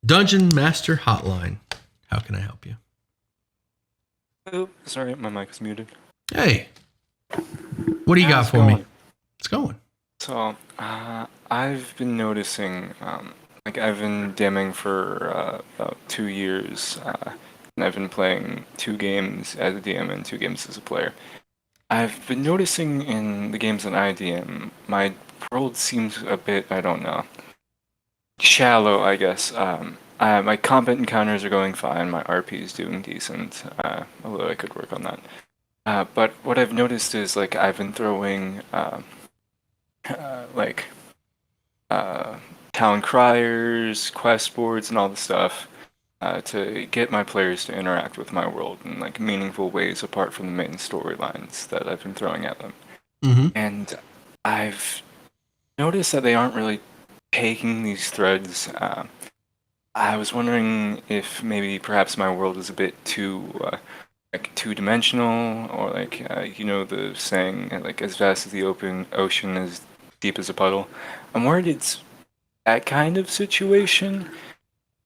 Dungeon Master Hotline. How can I help you? Oh, sorry, my mic was muted. Hey, what do you got How's it for me? going? It's going. I've been noticing, like I've been DMing for about 2 years, and I've been playing 2 games as a DM and 2 games as a player. I've been noticing in the games that I DM, my world seems a bit, I don't know, shallow, I guess. My combat encounters are going fine, my RP is doing decent, although I could work on that. But what I've noticed is like I've been throwing like uh, town criers, quest boards, and all the stuff to get my players to interact with my world in like meaningful ways apart from the main storylines that I've been throwing at them. Mm-hmm. And I've noticed that they aren't really taking these threads. I was wondering if maybe perhaps my world is a bit too like two-dimensional, or like the saying like as vast as the open ocean, as deep as a puddle. I'm worried it's that kind of situation.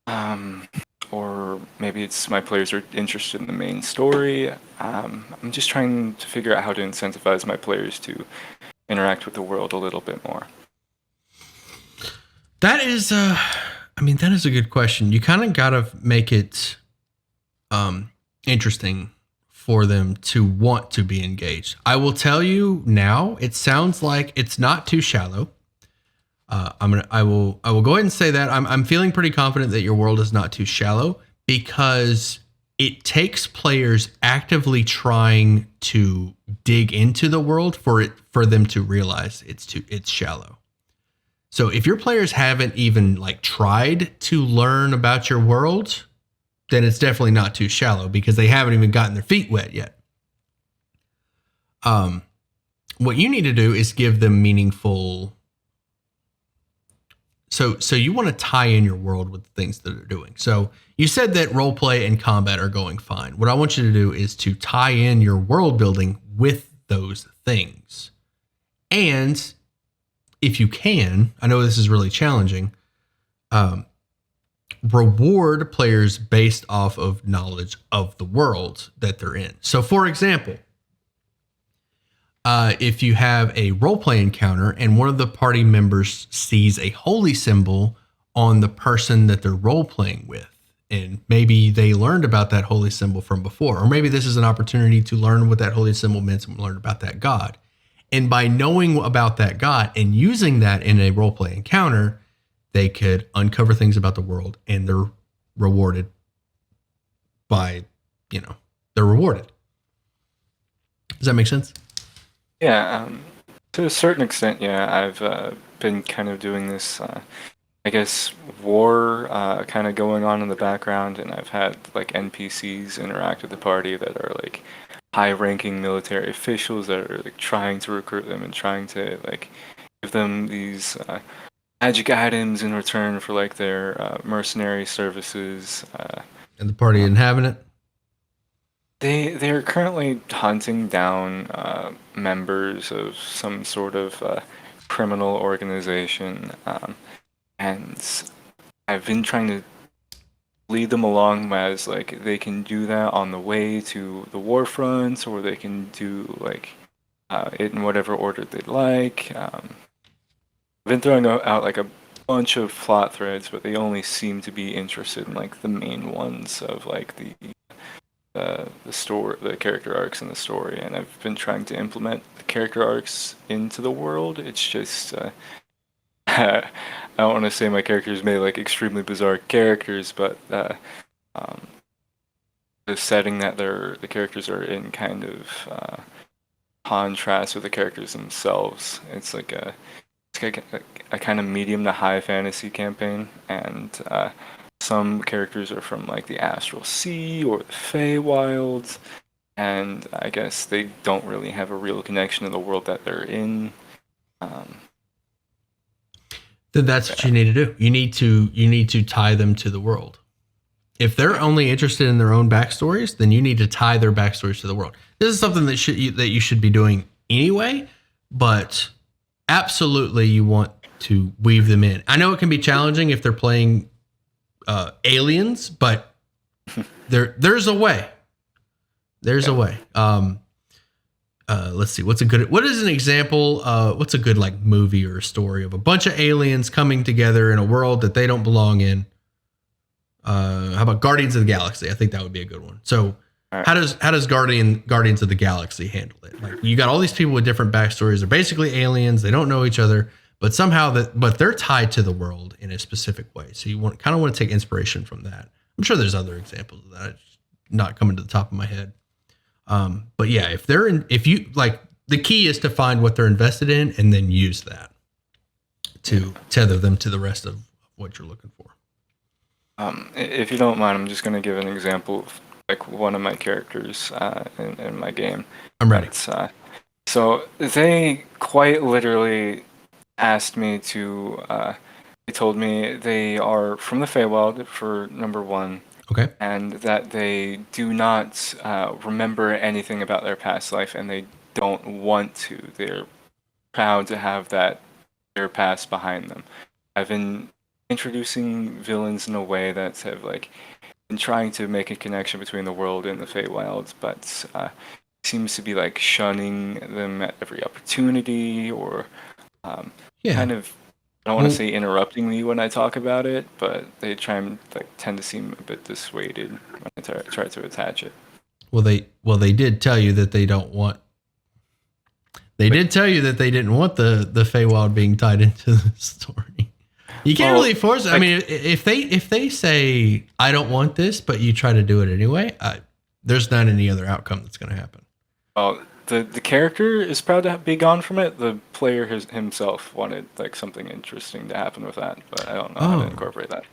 Um, or maybe it's my players are interested in the main story. I'm just trying to figure out how to incentivize my players to interact with the world a little bit more. That is, that is a good question. You kind of got to make it interesting for them to want to be engaged. I will tell you now, it sounds like it's not too shallow. I will go ahead and say that I'm feeling pretty confident that your world is not too shallow because it takes players actively trying to dig into the world for them to realize it's shallow. So if your players haven't even like tried to learn about your world, then it's definitely not too shallow because they haven't even gotten their feet wet yet. What you need to do is give them meaningful. So you want to tie in your world with the things that they're doing. So you said that role play and combat are going fine. What I want you to do is to tie in your world building with those things. And if you can, I know this is really challenging, reward players based off of knowledge of the world that they're in. So for example, if you have a role play encounter and one of the party members sees a holy symbol on the person that they're role playing with, and maybe they learned about that holy symbol from before, or maybe this is an opportunity to learn what that holy symbol meant and learn about that god. And by knowing about that god and using that in a role play encounter, they could uncover things about the world and they're rewarded by, they're rewarded. Does that make sense? Yeah, to a certain extent, yeah. I've been kind of doing this, I guess, war kind of going on in the background, and I've had like NPCs interact with the party that are like high-ranking military officials that are like trying to recruit them and trying to like give them these magic items in return for like their mercenary services. And the party isn't having it. They're currently hunting down members of some sort of criminal organization, and I've been trying to lead them along as like they can do that on the way to the war front, or they can do like it in whatever order they'd like. I've been throwing out like a bunch of plot threads, but they only seem to be interested in like the main ones of like the story, the character arcs in the story, and I've been trying to implement the character arcs into the world. It's just I don't want to say my characters made like extremely bizarre characters, but um, the setting that the characters are in kind of contrast with the characters themselves. It's like a kind of medium to high fantasy campaign, and some characters are from like the Astral Sea or the Feywilds, and I guess they don't really have a real connection to the world that they're in. Um, Then that's what you need to do. You need to tie them to the world. If they're only interested in their own backstories, then you need to tie their backstories to the world. This is something that you should be doing anyway, but absolutely you want to weave them in. I know it can be challenging if they're playing aliens, but there's a way. There's a way. Let's see. What is an example? What's a good like movie or a story of a bunch of aliens coming together in a world that they don't belong in? How about Guardians of the Galaxy? I think that would be a good one. So Right. how does Guardians of the Galaxy handle it? Like you got all these people with different backstories. They're basically aliens. They don't know each other, but somehow but they're tied to the world in a specific way. So you kind of want to take inspiration from that. I'm sure there's other examples of that. It's not coming to the top of my head. But yeah, if you like, the key is to find what they're invested in and then use that to tether them to the rest of what you're looking for. If you don't mind, I'm just going to give an example of like one of my characters in my game. I'm ready. So they quite literally asked me to. They told me they are from the Feywild for number one. Okay. And that they do not remember anything about their past life, and they don't want to. They're proud to have their past behind them. I've been introducing villains in a way that's have like been trying to make a connection between the world and the Feywild, but seems to be like shunning them at every opportunity, or kind of. I don't want to say interrupting me when I talk about it, but they tend to seem a bit dissuaded when I try to attach it. Well, they did tell you that they don't want. They did tell you that they didn't want the Feywild being tied into the story. You can't really force it. I mean, if they say I don't want this, but you try to do it anyway, there's not any other outcome that's going to happen. Well, the character is proud to be gone from it. The player himself wanted like something interesting to happen with that, but I don't know how to incorporate that.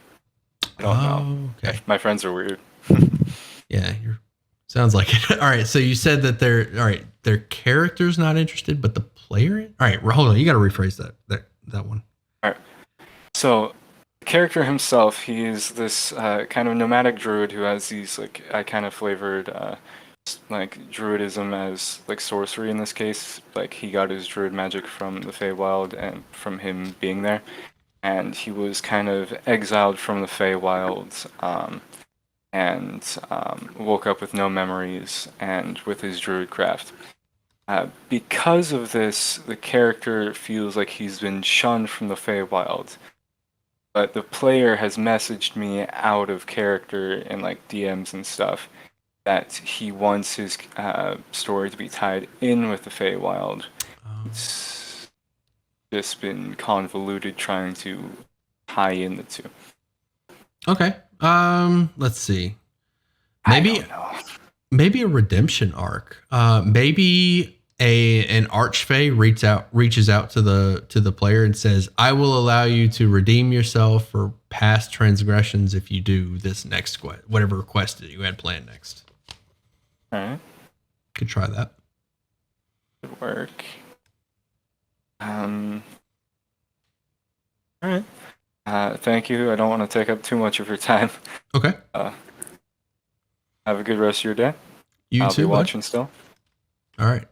I don't know. Okay. My friends are weird. Yeah, sounds like it. All right, so you said that their character's not interested, but the player. All right, hold on. You got to rephrase that one. All right. So, the character himself, he is this kind of nomadic druid who has these like I kind of flavored like druidism as like sorcery in this case. Like he got his druid magic from the Feywild and from him being there, and he was kind of exiled from the Feywild and woke up with no memories and with his druid craft. Because of this, the character feels like he's been shunned from the Feywild. But the player has messaged me out of character in like DMs and stuff that he wants his story to be tied in with the Feywild. It's just been convoluted trying to tie in the two. Okay. Let's see. Maybe a redemption arc. Maybe an archfey reaches out to the player and says, "I will allow you to redeem yourself for past transgressions if you do this next quest, whatever quest that you had planned next." All right. Could try that. Good work. All right. Thank you. I don't want to take up too much of your time. Okay. Have a good rest of your day. You I'll too. be watching still. All right.